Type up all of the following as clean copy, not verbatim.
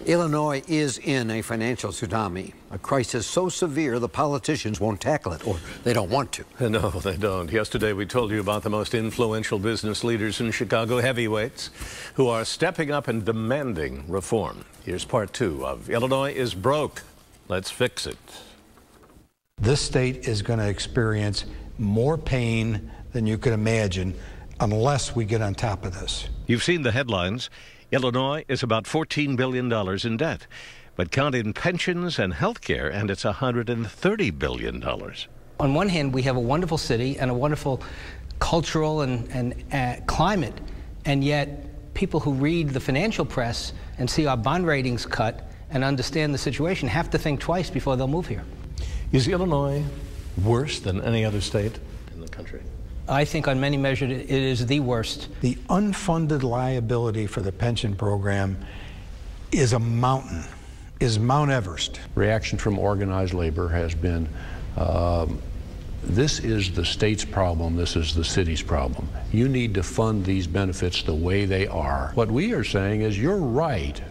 Illinois is in a financial tsunami, a crisis so severe the politicians won't tackle it, or they don't want to. No, they don't. Yesterday we told you about the most influential business leaders in Chicago, heavyweights, who are stepping up and demanding reform. Here's part 2 of Illinois is broke. Let's fix it. This state is going to experience more pain than you could imagine unless we get on top of this. You've seen the headlines. Illinois is about $14 billion in debt, but count in pensions and health care, and it's $130 billion. On one hand, we have a wonderful city and a wonderful cultural and climate, and yet people who read the financial press and see our bond ratings cut and understand the situation have to think twice before they'll move here. Is Illinois worse than any other state in the country? I think on many measures it is the worst. The unfunded liability for the pension program is a mountain, is Mount Everest. Reaction from organized labor has been, this is the state's problem, this is the city's problem. You need to fund these benefits the way they are. What we are saying is you're right.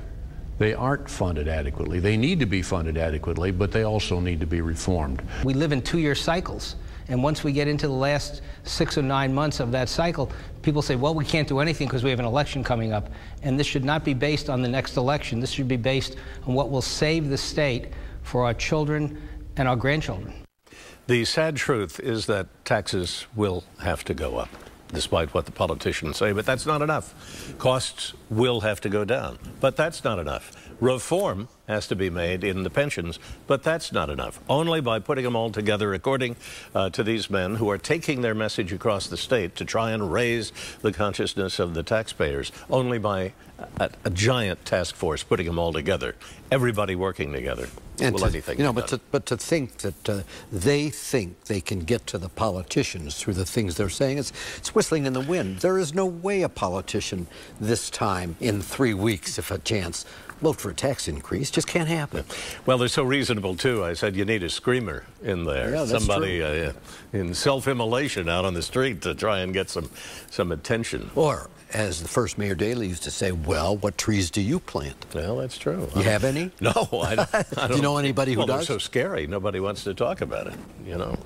They aren't funded adequately. They need to be funded adequately, but they also need to be reformed. We live in 2-year cycles. And once we get into the last 6 or 9 months of that cycle, people say, well, we can't do anything because we have an election coming up. And this should not be based on the next election. This should be based on what will save the state for our children and our grandchildren. The sad truth is that taxes will have to go up, despite what the politicians say, but that's not enough. Costs will have to go down, but that's not enough. Reform has to be made in the pensions, but that's not enough. Only by putting them all together, according to these men who are taking their message across the state to try and raise the consciousness of the taxpayers, only by a giant task force putting them all together, everybody working together. And will anything be done? but to think that they think they can get to the politicians through the things they're saying, it's whistling in the wind. There is no way a politician this time in 3 weeks, if a chance, vote for a tax increase. Just can't happen. Well, they're so reasonable, too. I said you need a screamer in there. Yeah, that's somebody true. In self-immolation out on the street to try and get some attention. Or, as the first Mayor Daley used to say, well, what trees do you plant? Well, that's true. You have any? No, I don't. Do you know anybody who does? They're so scary. Nobody wants to talk about it, you know.